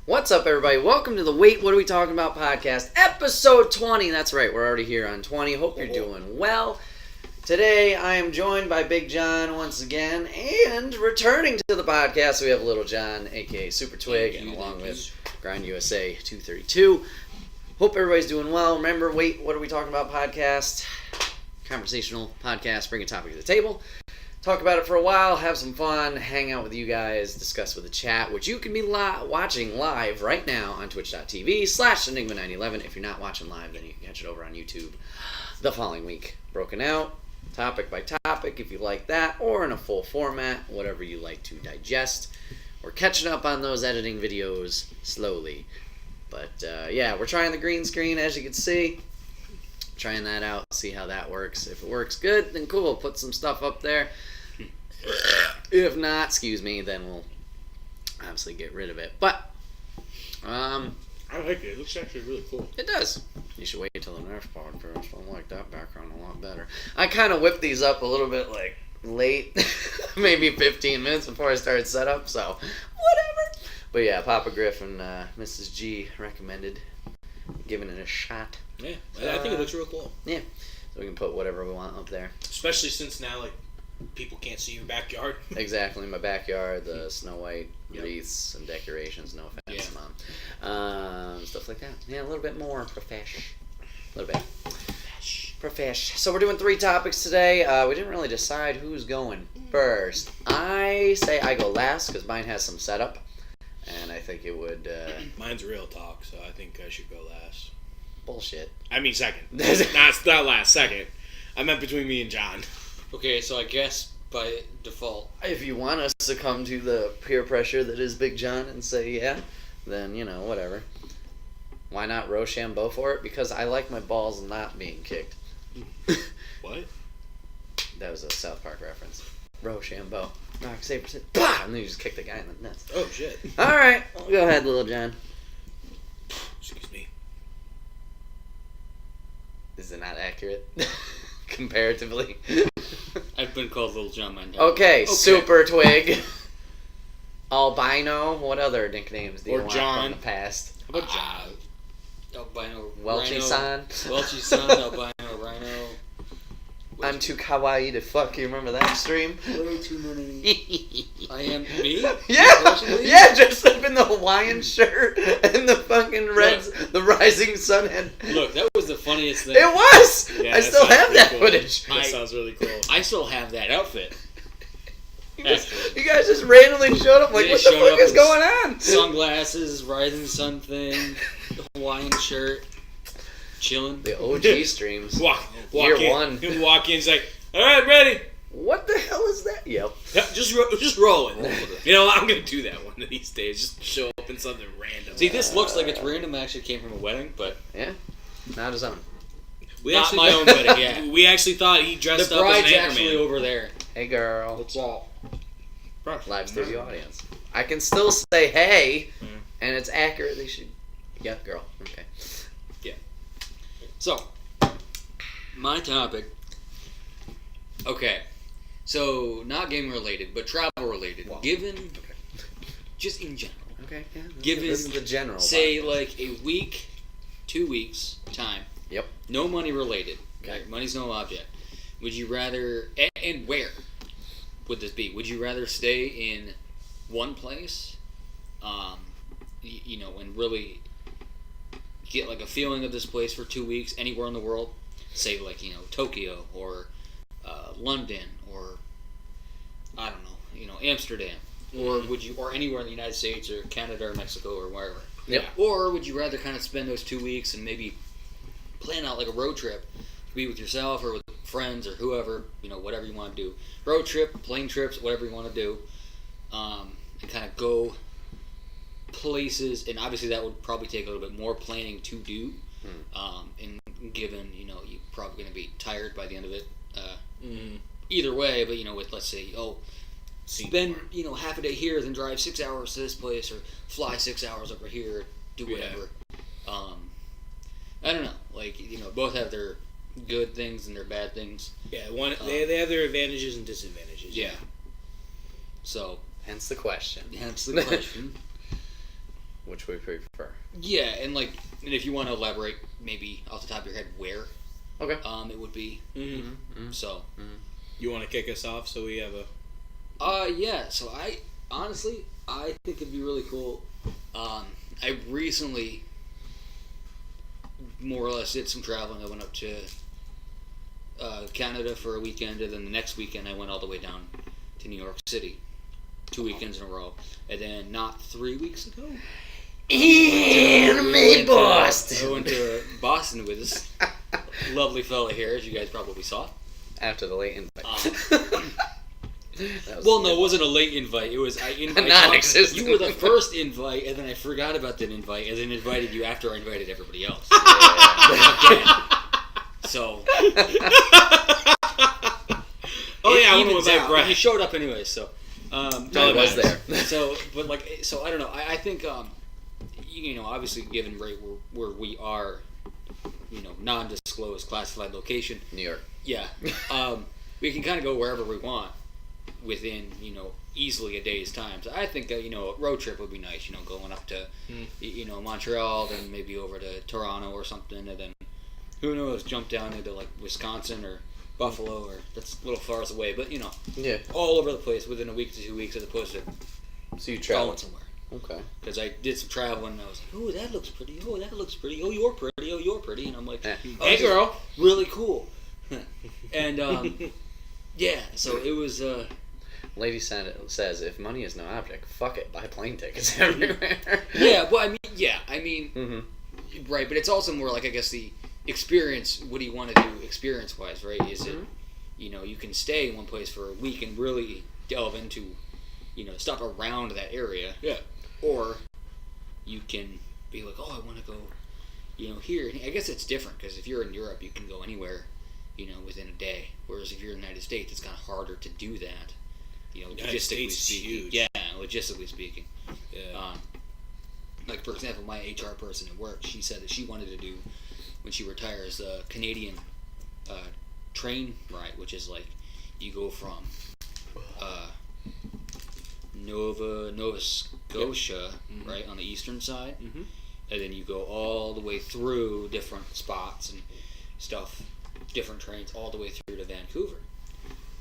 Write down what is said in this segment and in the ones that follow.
What's up, everybody? Welcome to the Wait, What Are We Talking About podcast, episode 20. That's right, we're already here on 20. Hope you're doing well. Today, I am joined by Big John once again, and returning to the podcast, we have Little John, a.k.a. Super Twig, and along with Grind USA 232. Hope everybody's doing well. Remember, Wait, What Are We Talking About podcast, conversational podcast, bring a topic to the table. Talk about it for a while, have some fun, hang out with you guys, discuss with the chat, which you can be watching live right now on twitch.tv/Enigma911. If you're not watching live, then you can catch it over on YouTube the following week. Broken out, topic by topic, if you like that, or in a full format, whatever you like to digest. We're catching up on those editing videos slowly. But, yeah, we're trying the green screen, as you can see. Trying that out, see how that works. If it works good, then cool, put some stuff up there. If not, then we'll obviously get rid of it. But I like it. It looks actually really cool. It does. You should wait till the Nerf part first. I like that background a lot better. I kind of whipped these up a little bit like late, maybe 15 minutes before I started setup. So whatever. But yeah, Papa Griff and Mrs. G recommended giving it a shot. Yeah, I think it looks real cool. Yeah, so we can put whatever we want up there. Especially since now, like, people can't see your backyard. Exactly, my backyard, the Snow White wreaths and decorations, no offense, Mom. Stuff like that. Yeah, a little bit more profesh. A little bit. Profesh. So we're doing 3 topics today. We didn't really decide who's going first. I say I go last because mine has some setup. And I think it would... Mine's real talk, so I think I should go last. Bullshit. I mean second. not last, second. I meant between me and John. Okay, so I guess by default... If you want us to succumb to the peer pressure that is Big John and say yeah, then, you know, whatever. Why not Rochambeau for it? Because I like my balls not being kicked. What? That was a South Park reference. Rochambeau. Rock, saber, bah! And then you just kick the guy in the nuts. Oh, shit. Alright, go ahead, Little John. Excuse me. Is it not accurate? Comparatively. I've been called Little John my entire Okay, Super Twig. Albino. What other nicknames do you want John. from the past? How about John? Albino Welchie-san. Welchie-san, albino rhino. I'm too kawaii to fuck. You remember that stream? Way too many. I am me? Yeah, dressed up in the Hawaiian shirt and the fucking Reds, the Rising Sun head. Look, that was the funniest thing. It was! Yeah, I still have that cool. footage. That sounds really cool. I still have that outfit. You guys just randomly showed up like, Yeah, what the fuck is going on? Sunglasses, Rising Sun thing, the Hawaiian shirt, chilling. The OG streams. Year in, one. He'll walk in, he's like, alright, ready? What the hell is that? Yep. Yeah, just roll it. You know, I'm going to do that one of these days. Just show up in something random. See, this looks like it's random. It actually came from a wedding, but... Yeah. Not his own. Not my own wedding, yeah. We actually thought he dressed the up as an bride's Anchorman. actually over there. Hey, girl. What's up? Live studio audience. I can still say hey, and it's accurate. They should... Yeah, girl. Okay. Yeah. So, my topic... Okay. So, not game related, but travel related. Wow. Given... Just in general. Okay, yeah. Given, this is the general. say, podcast. like a week, 2 weeks time. Yep. No money related. Okay. Money's no object. Would you rather... And where would this be? Would you rather stay in one place, you know, and really get like a feeling of this place for 2 weeks anywhere in the world? Say like, you know, Tokyo or London or I don't know, you know, Amsterdam. Or would you, or anywhere in the United States or Canada or Mexico or wherever. Yep. Or would you rather kind of spend those 2 weeks and maybe plan out like a road trip, be with yourself or with friends or whoever, you know, whatever you want to do. Road trip, plane trips, whatever you want to do, and kind of go places. And obviously that would probably take a little bit more planning to do. And given, you know, you're probably going to be tired by the end of it. Either way, but you know, with let's say, spend, you know, half a day here, then drive 6 hours to this place, or fly 6 hours over here, do whatever. I don't know. Like, you know, both have their good things and their bad things. Yeah, they have their advantages and disadvantages. Yeah. So. Hence the question. Hence the question. which we prefer. Yeah, and if you want to elaborate, maybe off the top of your head, where Okay. it would be. So. You want to kick us off so we have a... Yeah. So I think it'd be really cool. I recently, more or less, did some traveling. I went up to Canada for a weekend, and then the next weekend I went all the way down to New York City, 2 weekends in a row, and then not 3 weeks ago. Anime Boston. I went to Boston with this lovely fella here, as you guys probably saw. After the late invite. Well, no, it wasn't a late invite. It was Non-existent. You were the first invite, and then I forgot about that invite, and then invited you after I invited everybody else. Again. So. Oh yeah, I went with that Brett. You showed up anyway, so. I was there. So I don't know. I think, obviously, given right where we are, non-disclosed classified location. New York. Yeah. We can kind of go wherever we want within, easily a day's time. So I think, a road trip would be nice, going up to, Montreal, then maybe over to Toronto or something, and then, who knows, jump down into, Wisconsin or Buffalo, or that's a little far away, but, Yeah. all over the place within a week to 2 weeks as opposed to So you travel going somewhere. Okay. Because I did some traveling, and I was like, oh, that looks pretty, oh, that looks pretty, oh, you're pretty, oh, you're pretty, and I'm like, Yeah. oh, Hey, this is girl. really cool. And, yeah, so it was, Lady says, if money is no object, fuck it, buy plane tickets everywhere. yeah, well, I mean, Mm-hmm. right, but it's also more like, I guess, the experience, what do you want to do experience-wise, right? Is it, you can stay in one place for a week and really delve into, stop around that area. Yeah. Or you can be like, oh, I want to go, here. And I guess it's different, because if you're in Europe, you can go anywhere, within a day. Whereas if you're in the United States, it's kind of harder to do that. United States is huge. Yeah, logistically speaking. Yeah. Like, for example, my HR person at work, she said that she wanted to do, when she retires, a Canadian train ride, which is like, you go from Nova Scotia, right, on the eastern side, and then you go all the way through different spots and stuff, different trains, all the way through to Vancouver.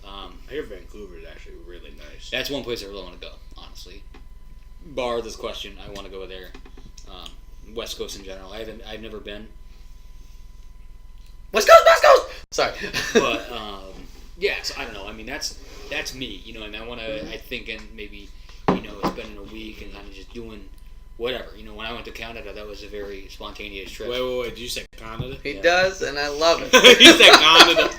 I hear Vancouver is actually really nice. That's one place I really want to go, honestly. Bar this question, I want to go there. West Coast in general, I've never been. West Coast! Sorry. But, yeah, so I don't know. I mean, that's me, and I want to, I think, and maybe, spending a week and kind of just doing whatever. When I went to Canada, that was a very spontaneous trip. Wait, did you say Canada? He does, and I love it. He said Canada.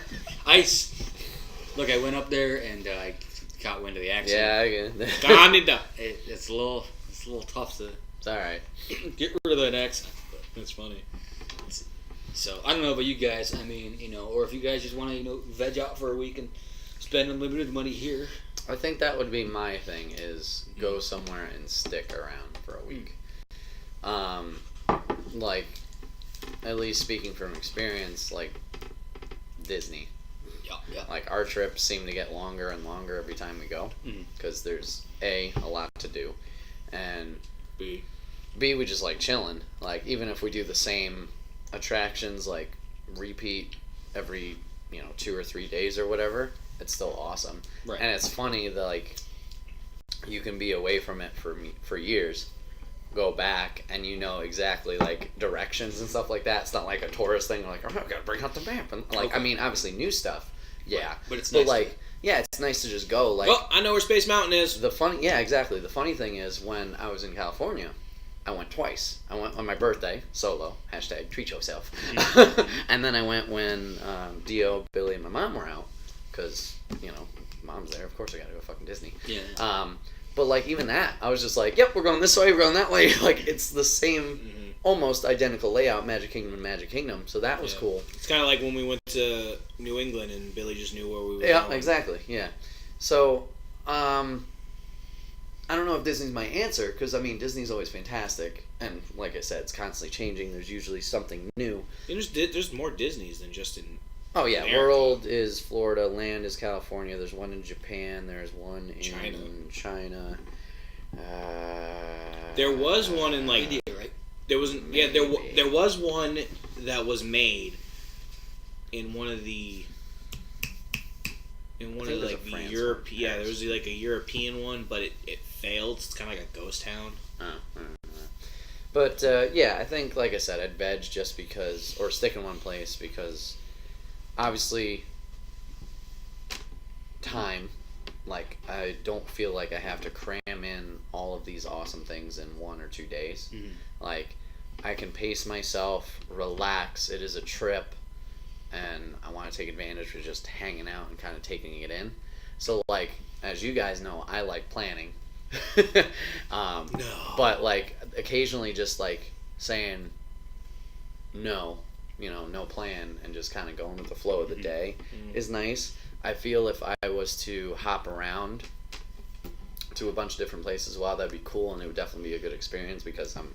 Look, I went up there and I caught wind of the accent. Yeah, I get it. Canada. It's a little tough to It's alright. get rid of that accent. That's funny. So, I don't know about you guys. I mean, or if you guys just want to, veg out for a week and spend unlimited money here. I think that would be my thing, is go somewhere and stick around for a week. At least speaking from experience, Disney. Yeah. Our trips seem to get longer and longer every time we go, because there's a lot to do, and B, we just like chilling. Even if we do the same attractions, repeat every 2 or 3 days or whatever, it's still awesome. Right. And it's funny that you can be away from it for years, go back, and exactly directions and stuff like that. It's not like a tourist thing like, oh, I gotta bring out the map, and I mean, obviously new stuff. Yeah, right. But it's nice. It's nice to just go. Oh, I know where Space Mountain is. Exactly. The funny thing is, when I was in California, I went twice. I went on my birthday, solo, # treat yourself. And then I went when Dio, Billy, and my mom were out, because, mom's there, of course I gotta go fucking Disney. Yeah. But even that, I was just like, yep, we're going this way, we're going that way. It's the same, almost identical layout, Magic Kingdom and Magic Kingdom, so that was cool. It's kind of like when we went to New England and Billy just knew where we were going. Yeah, exactly, yeah. So, I don't know if Disney's my answer, because, Disney's always fantastic, and like I said, it's constantly changing. There's usually something new. There's more Disneys than just in Oh, yeah, America. World is Florida, Land is California, there's one in Japan, there's one in China. China. There was one in like India, right? there was there was one that was made in one of the like the Europe. Yeah, there was like a European one, but it failed. It's kind of like a ghost town. Oh, I don't know that. But yeah, I think, like I said, I'd veg just because, or stick in one place because, obviously, time. Like, I don't feel like I have to cram in all of these awesome things in 1 or 2 days. Mm-hmm. Like, I can pace myself, relax. It is a trip, and I want to take advantage of just hanging out and kind of taking it in. So, like, as you guys know, I like planning. No. But, like, occasionally just, like, saying no, no plan, and just kind of going with the flow of the day is nice. I feel if I was to hop around to a bunch of different places, while that'd be cool, and it would definitely be a good experience because I'm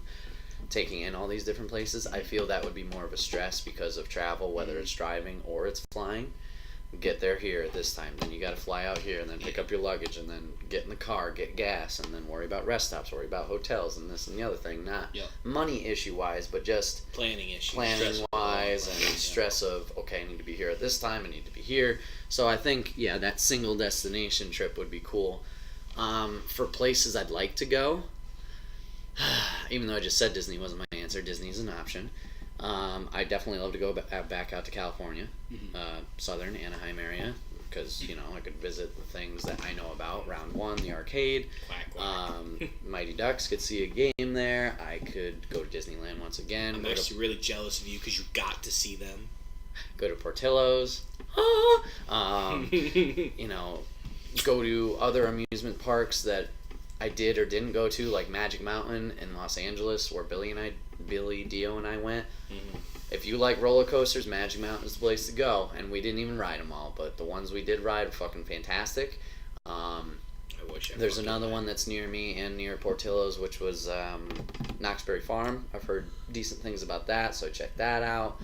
taking in all these different places, I feel that would be more of a stress because of travel, whether it's driving or it's flying. Get there here at this time, then you got to fly out here, and then pick up your luggage, and then get in the car, get gas, and then worry about rest stops, worry about hotels, and this and the other thing. Not money issue wise, but just planning issue, planning wise, and stress of, okay, I need to be here at this time, I need to be here. So I think, yeah, that single destination trip would be cool. For places I'd like to go, even though I just said Disney wasn't my answer, Disney's an option. I definitely love to go back out to California, southern Anaheim area, because I could visit the things that I know about. Round One, the arcade, Quack, quack. Mighty Ducks, could see a game there. I could go to Disneyland once again. I'm actually really jealous of you because you got to see them. Go to Portillo's. Go to other amusement parks that I did or didn't go to, like Magic Mountain in Los Angeles, where Billy Dio and I went. Mm-hmm. If you like roller coasters, Magic Mountain is the place to go. And we didn't even ride them all, but the ones we did ride were fucking fantastic. I wish I There's another one that's near me and near Portillo's, which was Knoxbury Farm. I've heard decent things about that, so check that out.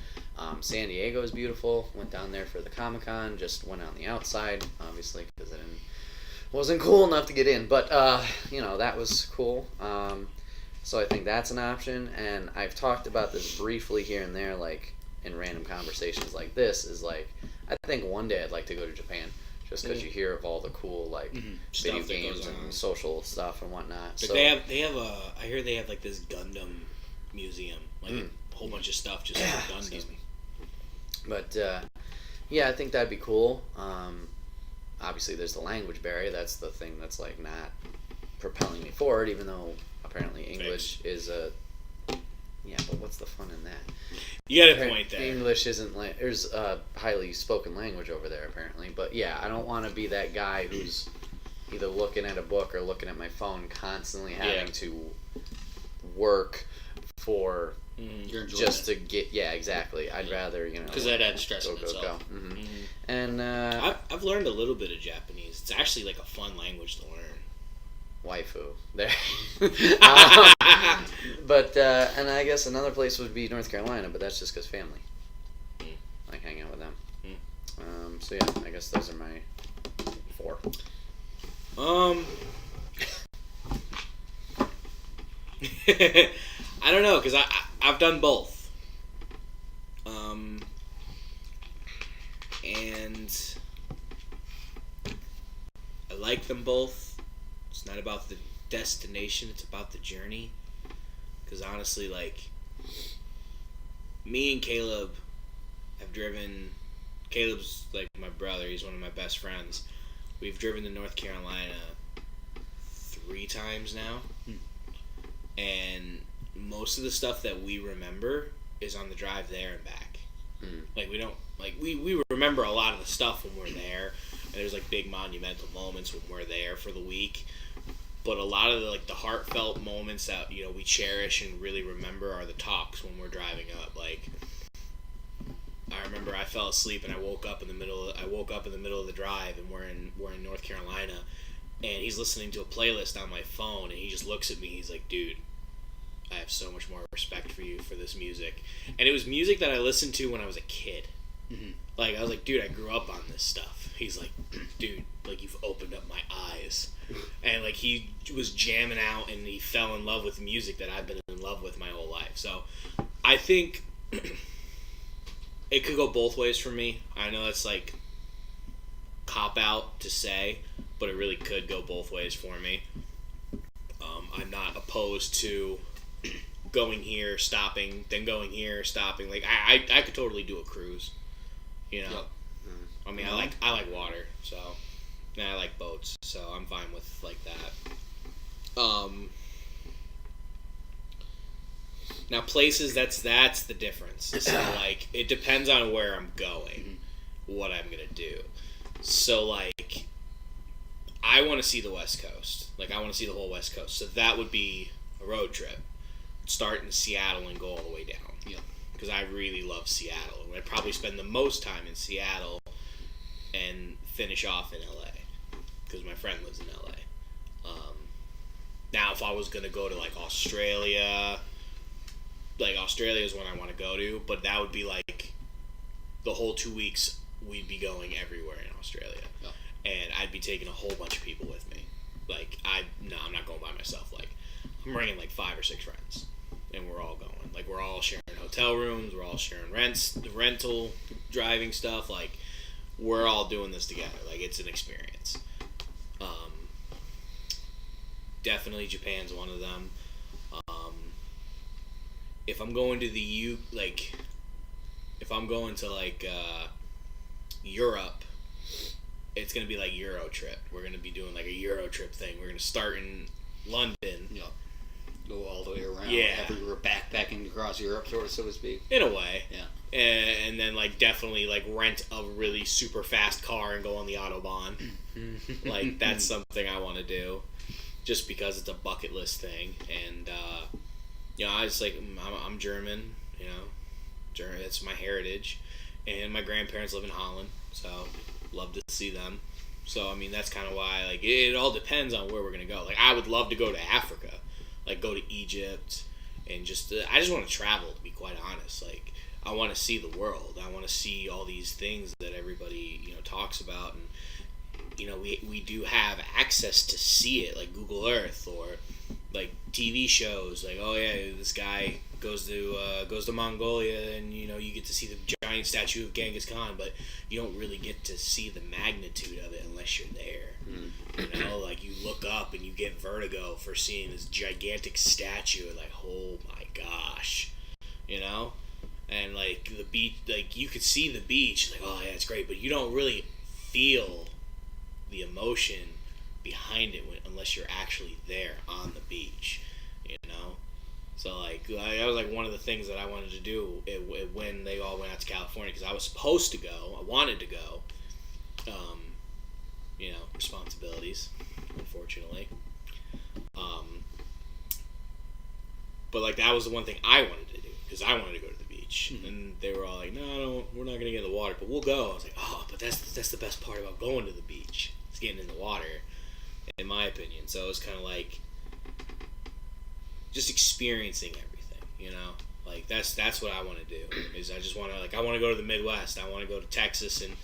San Diego is beautiful. Went down there for the Comic-Con. Just went on the outside, obviously, because I wasn't cool enough to get in. But, that was cool. So I think that's an option. And I've talked about this briefly here and there, like, in random conversations like this, is, like, I think one day I'd like to go to Japan. Just because you hear of all the cool, like, video Stuff that games goes on. and social stuff and whatnot. But So I hear they have like this Gundam museum, like a whole bunch of stuff just for Gundam. But, yeah, I think that'd be cool. Obviously, there's the language barrier. That's the thing that's, like, not propelling me forward, even though apparently English is a... Yeah, but what's the fun in that? You got a point there. English isn't... There's a highly spoken language over there, apparently. But, yeah, I don't want to be that guy who's either looking at a book or looking at my phone, constantly having to work for... Your enjoyment. Just to get, exactly. I'd rather, because that adds stress in go. itself. Mm-hmm. And I've learned a little bit of Japanese. It's actually like a fun language to learn. waifu there. But and I guess another place would be North Carolina, but that's just because family. Like hang out with them. So yeah, I guess those are my 4. I don't know, because I've done both. And I like them both. It's not about the destination, it's about the journey. Because honestly, like, me and Caleb have driven... Caleb's, like, my brother. He's one of my best friends. We've driven to North Carolina 3 times now. And most of the stuff that we remember is on the drive there and back. Like, we don't... Like, we remember a lot of the stuff when we're there. And there's, like, big monumental moments when we're there for the week. But a lot of the, like, the heartfelt moments that, we cherish and really remember are the talks when we're driving up. Like, I remember I fell asleep and I woke up in the middle of the drive, and we're in North Carolina, and he's listening to a playlist on my phone, and he just looks at me. He's like, "Dude, I have so much more respect for you for this music." And it was music that I listened to when I was a kid. Like, I was like, "Dude, I grew up on this stuff." He's like, "Dude, like, you've opened up my eyes." And and like he was jamming out, and he fell in love with music that I've been in love with my whole life. So I think it could go both ways for me. I know it's like cop out to say, but it really could go both ways for me. I'm not opposed to going here, stopping, then going here, stopping. Like I could totally do a cruise. You know, Yep. I mean, I like water, so and I like boats, so I'm fine with like that. Now places, that's the difference. So like it depends on where I'm going, what I'm gonna do. So like I want to see the West Coast. Like I want to see the whole West Coast. So that would be a road trip. Start in Seattle and go all the way down. Yeah. Because I really love Seattle. I'd probably spend the most time in Seattle and finish off in LA. Because my friend lives in LA. Now if I was going to go to like Australia is one I want to go to. But that would be like the whole 2 weeks we'd be going everywhere in Australia. Yeah. And I'd be taking a whole bunch of people with me. Like, I'm not going by myself. Like, I'm bringing like 5 or 6 friends. And we're all going. Like, we're all sharing hotel rooms. We're all sharing rental, driving stuff. Like, we're all doing this together. Like, it's an experience. Definitely Japan's one of them. If I'm going to if I'm going to like Europe, it's gonna be like Euro trip. We're gonna be doing like a Euro trip thing. We're gonna start in London. Yeah. Go all the way around. Yeah. Everywhere, backpacking across Europe, so to speak. In a way. Yeah. And then like definitely like rent a really super fast car and go on the Autobahn. Like that's something I want to do, just because it's a bucket list thing. And you know, I was like, I'm German. You know, German. It's my heritage, and my grandparents live in Holland, so love to see them. So I mean, that's kind of why like it all depends on where we're gonna go. Like I would love to go to Africa, like go to Egypt, and I just want to travel. To be quite honest, like I want to see the world. I want to see all these things that everybody talks about, and we do have access to see it, like Google Earth or like TV shows. Like, oh yeah, this guy goes to Mongolia, and you get to see the giant statue of Genghis Khan, but you don't really get to see the magnitude of it unless you're there. Like you look up and you get vertigo for seeing this gigantic statue, and like, oh my gosh, and like the beach, like you could see the beach, like, oh yeah, it's great, but you don't really feel the emotion behind it unless you're actually there on the beach, So like that was like one of the things that I wanted to do when they all went out to California, because I was supposed to go. I wanted to go. Responsibilities, unfortunately. But like that was the one thing I wanted to do, because I wanted to go to the beach, and they were all like, "No, we're not gonna get in the water, but we'll go." I was like, "Oh, but that's the best part about going to the beach. It's getting in the water." In my opinion. So it's kind of like just experiencing everything, like that's what I want to do. Is I just want to I want to go to the Midwest. I want to go to Texas and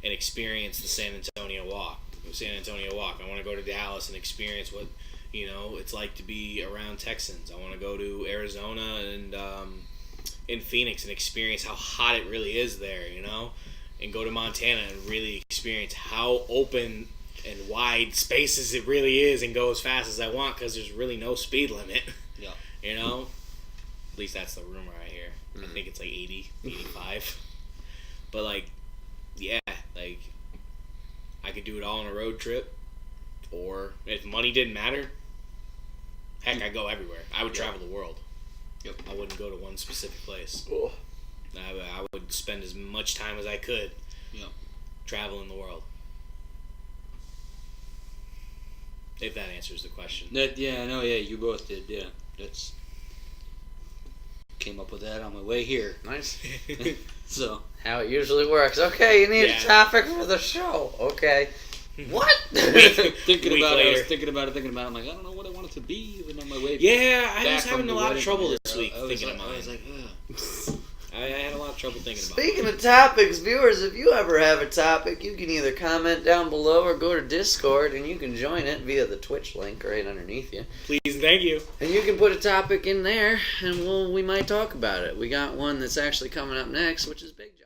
experience the San Antonio Walk. I want to go to Dallas and experience what it's like to be around Texans. I want to go to Arizona and in Phoenix and experience how hot it really is there, and go to Montana and really experience how open and wide spaces it really is, and go as fast as I want, because there's really no speed limit. Yeah. At least that's the rumor I hear. I think it's like 80, 85. But like, yeah, like I could do it all on a road trip, or if money didn't matter, heck, I'd go everywhere. I would travel the world. Yep. I wouldn't go to one specific place. Oh. I would spend as much time as I could traveling the world. If that answers the question. You both did. Yeah, that's came up with that on my way here. Nice. So how it usually works. Okay, you need a topic for the show. Okay. What? thinking about it. I'm like, I don't know what I want it to be. Even on my way. Yeah, I was having a lot of trouble this week thinking about it. I was like, I had a lot of trouble thinking about it. Speaking of topics, viewers, if you ever have a topic, you can either comment down below or go to Discord, and you can join it via the Twitch link right underneath you. Please and thank you. And you can put a topic in there, and we might talk about it. We got one that's actually coming up next, which is Big